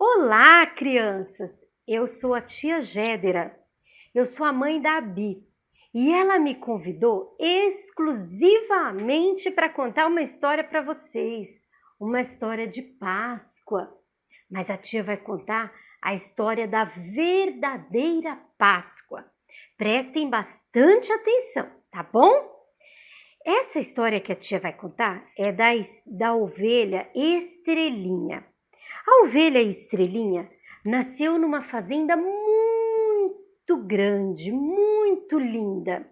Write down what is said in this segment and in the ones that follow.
Olá, crianças! Eu sou a tia Gédera. Eu sou a mãe da Abi. E ela me convidou exclusivamente para contar uma história para vocês. Uma história de Páscoa. Mas a tia vai contar a história da verdadeira Páscoa. Prestem bastante atenção, tá bom? Essa história que a tia vai contar é da ovelha Estrelinha. A ovelha Estrelinha nasceu numa fazenda muito grande, muito linda.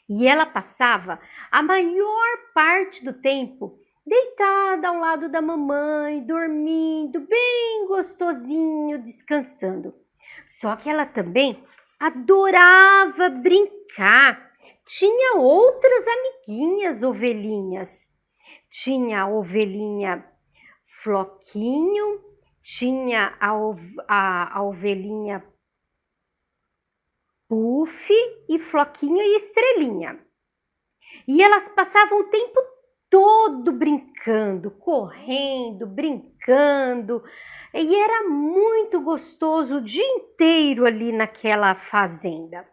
E ela passava a maior parte do tempo deitada ao lado da mamãe, dormindo bem gostosinho, descansando. Só que ela também adorava brincar. Tinha outras amiguinhas ovelhinhas. Tinha a ovelhinha Floquinho, tinha a ovelhinha Puff e Floquinho e Estrelinha. E elas passavam o tempo todo brincando, correndo, brincando. E era muito gostoso o dia inteiro ali naquela fazenda.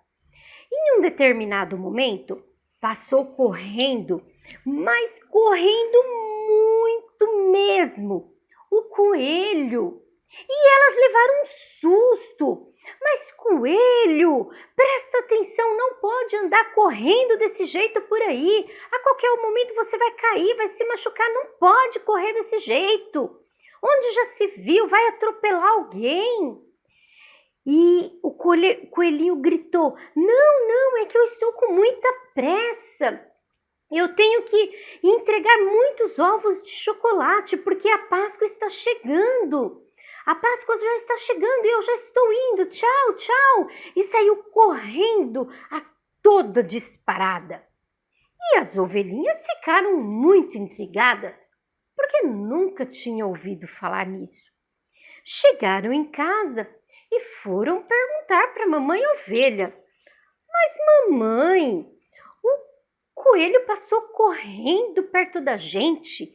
Em um determinado momento, passou correndo, mas correndo muito mesmo, o coelho. E elas levaram um susto. Mas coelho, presta atenção, não pode andar correndo desse jeito por aí. A qualquer momento você vai cair, vai se machucar, não pode correr desse jeito. Onde já se viu, vai atropelar alguém. E o coelhinho gritou: não, é que eu estou com muita pressa. Eu tenho que entregar muitos ovos de chocolate porque a Páscoa está chegando. A Páscoa já está chegando e eu já estou indo. Tchau, tchau. E saiu correndo a toda disparada. E as ovelhinhas ficaram muito intrigadas porque nunca tinham ouvido falar nisso. Chegaram em casa e foram perguntar para a mamãe ovelha: Mas mamãe, o coelho passou correndo perto da gente,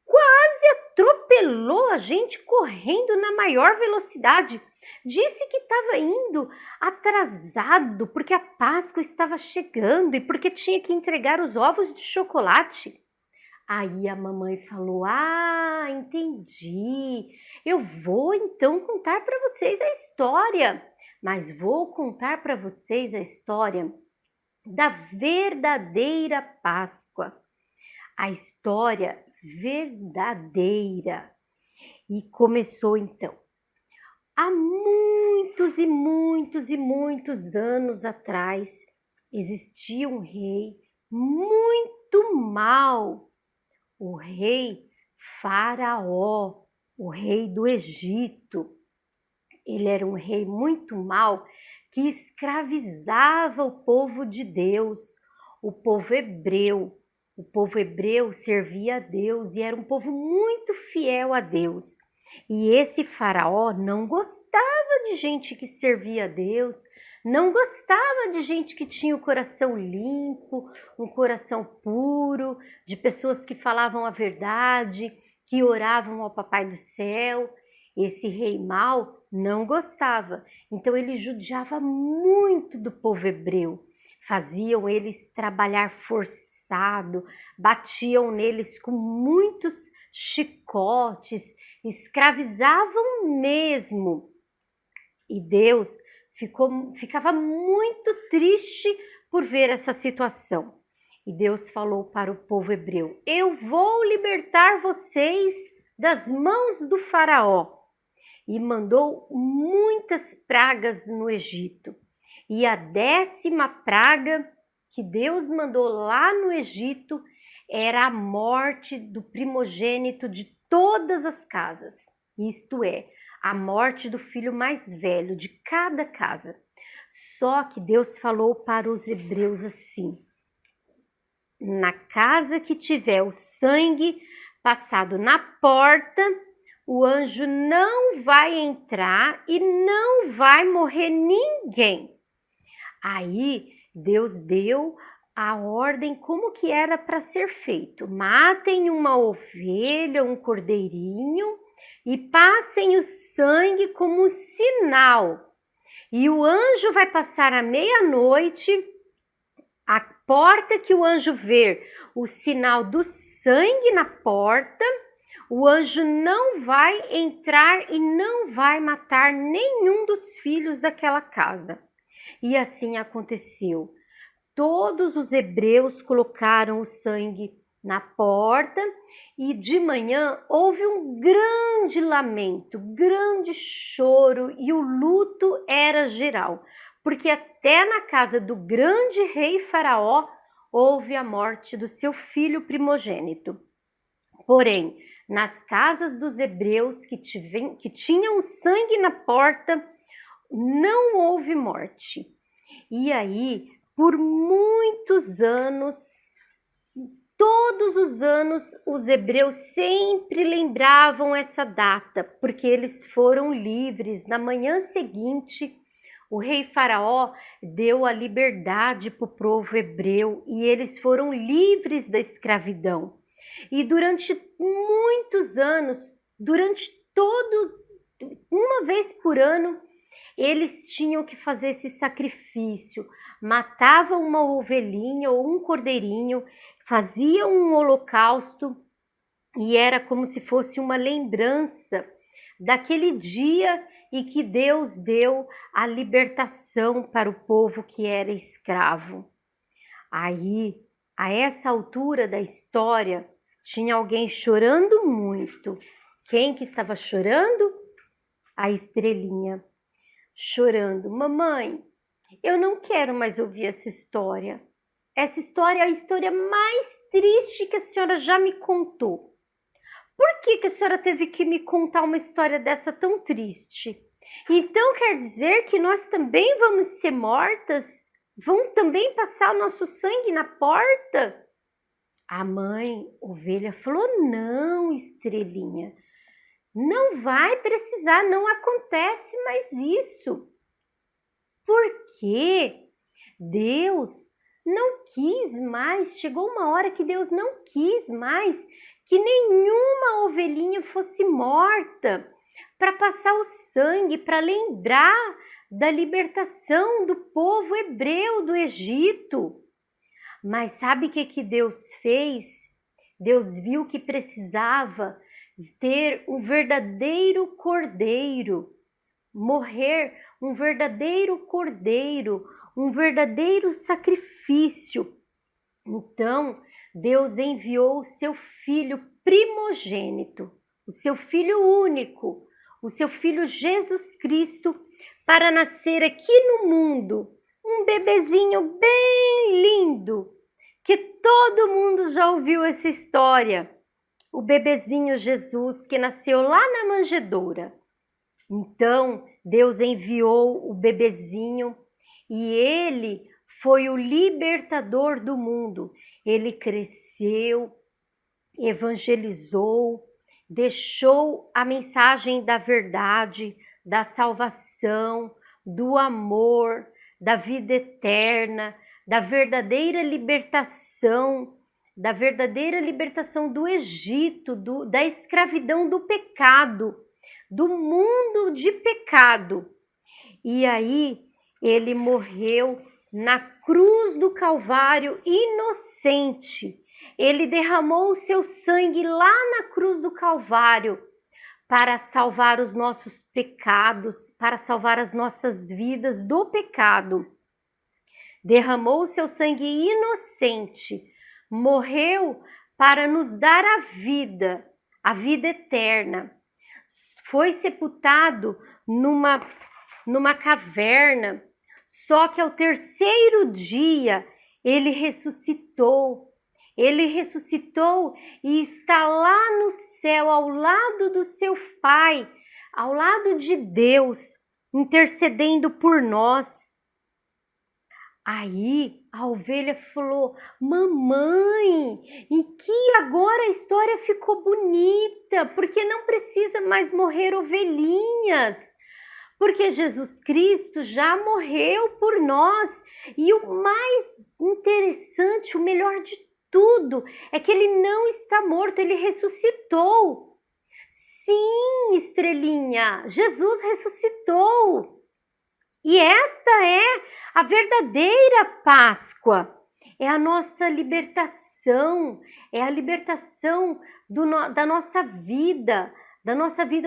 quase atropelou a gente correndo na maior velocidade. Disse que estava indo atrasado porque a Páscoa estava chegando e porque tinha que entregar os ovos de chocolate. Aí a mamãe falou: Ah, entendi. Eu vou então contar para vocês a história, mas vou contar para vocês a história da verdadeira Páscoa. A história verdadeira. E começou então. Há muitos e muitos e muitos anos atrás, existia um rei muito mau, o rei Faraó, o rei do Egito. Ele era um rei muito mau que escravizava o povo de Deus, o povo hebreu. O povo hebreu servia a Deus e era um povo muito fiel a Deus. E esse faraó não gostava de gente que servia a Deus, não gostava de gente que tinha o coração limpo, um coração puro, de pessoas que falavam a verdade, que oravam ao Papai do Céu. Esse rei mau não gostava, então ele judiava muito do povo hebreu. Faziam eles trabalhar forçado, batiam neles com muitos chicotes, escravizavam mesmo. E Deus ficava muito triste por ver essa situação. E Deus falou para o povo hebreu: Eu vou libertar vocês das mãos do faraó. E mandou muitas pragas no Egito. E a 10ª praga que Deus mandou lá no Egito era a morte do primogênito de todas as casas. Isto é, a morte do filho mais velho de cada casa. Só que Deus falou para os hebreus assim: Na casa que tiver o sangue passado na porta, o anjo não vai entrar e não vai morrer ninguém. Aí Deus deu a ordem como que era para ser feito. Matem uma ovelha, um cordeirinho, e passem o sangue como sinal. E o anjo vai passar à meia-noite, a porta que o anjo ver o sinal do sangue na porta, o anjo não vai entrar e não vai matar nenhum dos filhos daquela casa. E assim aconteceu. Todos os hebreus colocaram o sangue na porta e de manhã houve um grande lamento, grande choro e o luto era geral, porque até na casa do grande rei Faraó houve a morte do seu filho primogênito. Porém, nas casas dos hebreus que tinham sangue na porta, não houve morte. E aí, por muitos anos, todos os anos, os hebreus sempre lembravam essa data, porque eles foram livres. Na manhã seguinte, o rei Faraó deu a liberdade para o povo hebreu e eles foram livres da escravidão. E durante muitos anos, uma vez por ano, eles tinham que fazer esse sacrifício. Matavam uma ovelhinha ou um cordeirinho, faziam um holocausto e era como se fosse uma lembrança daquele dia em que Deus deu a libertação para o povo que era escravo. Aí, a essa altura da história, tinha alguém chorando muito. Quem que estava chorando? A estrelinha. Chorando: mamãe, eu não quero mais ouvir essa história. Essa história é a história mais triste que a senhora já me contou. Por que a senhora teve que me contar uma história dessa tão triste? Então quer dizer que nós também vamos ser mortas? Vão também passar o nosso sangue na porta? A mãe ovelha falou: não, estrelinha, não vai precisar, não acontece mais isso. Porque Deus não quis mais, chegou uma hora que Deus não quis mais que nenhuma ovelhinha fosse morta para passar o sangue, para lembrar da libertação do povo hebreu do Egito. Mas sabe o que Deus fez? Deus viu que precisava ter um verdadeiro cordeiro, morrer um verdadeiro cordeiro, um verdadeiro sacrifício. Então, Deus enviou o seu filho primogênito, o seu filho único, o seu filho Jesus Cristo, para nascer aqui no mundo, um bebezinho bem lindo, que todo mundo já ouviu essa história. O bebezinho Jesus que nasceu lá na manjedoura. Então, Deus enviou o bebezinho e ele foi o libertador do mundo. Ele cresceu, evangelizou, deixou a mensagem da verdade, da salvação, do amor, da vida eterna, da verdadeira libertação do Egito, da escravidão do pecado, do mundo de pecado. E aí ele morreu na cruz do Calvário inocente. Ele derramou o seu sangue lá na cruz do Calvário para salvar os nossos pecados, para salvar as nossas vidas do pecado. Derramou o seu sangue inocente, morreu para nos dar a vida eterna. Foi sepultado numa caverna, só que ao terceiro dia ele ressuscitou. Ele ressuscitou e está lá no céu, ao lado do seu Pai, ao lado de Deus, intercedendo por nós. Aí a ovelha falou: mamãe, e que agora a história ficou bonita, porque não precisa mais morrer ovelhinhas, porque Jesus Cristo já morreu por nós. E o mais interessante, o melhor de tudo, é que ele não está morto, ele ressuscitou. Sim, estrelinha, Jesus ressuscitou. E esta é a verdadeira Páscoa. É a nossa libertação, é a libertação da nossa vida,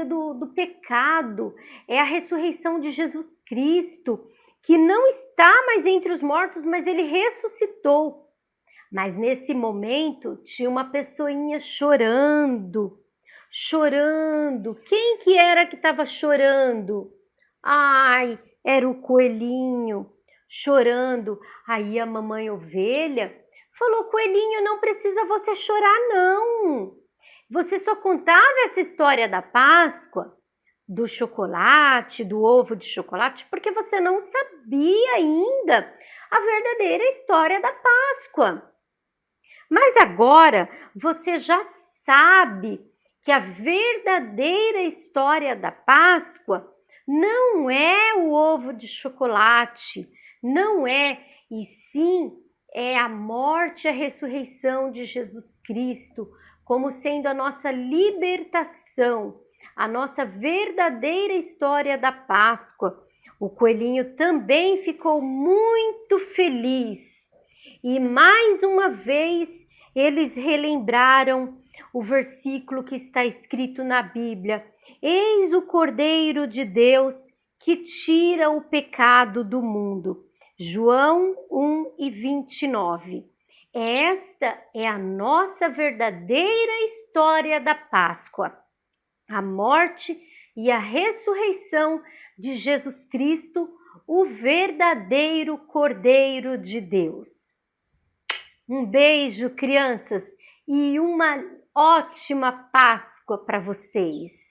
do pecado. É a ressurreição de Jesus Cristo, que não está mais entre os mortos, mas ele ressuscitou. Mas nesse momento tinha uma pessoinha chorando, chorando. Quem que era que estava chorando? Ai, era o coelhinho chorando. Aí a mamãe ovelha falou: coelhinho, não precisa você chorar, não. Você só contava essa história da Páscoa, do chocolate, do ovo de chocolate, porque você não sabia ainda a verdadeira história da Páscoa. Mas agora você já sabe que a verdadeira história da Páscoa não é o ovo de chocolate, não é, e sim é a morte e a ressurreição de Jesus Cristo, como sendo a nossa libertação, a nossa verdadeira história da Páscoa. O coelhinho também ficou muito feliz. E mais uma vez eles relembraram o versículo que está escrito na Bíblia: Eis o Cordeiro de Deus que tira o pecado do mundo. João 1:29. Esta é a nossa verdadeira história da Páscoa, a morte e a ressurreição de Jesus Cristo, o verdadeiro Cordeiro de Deus. Um beijo, crianças, e uma ótima Páscoa para vocês.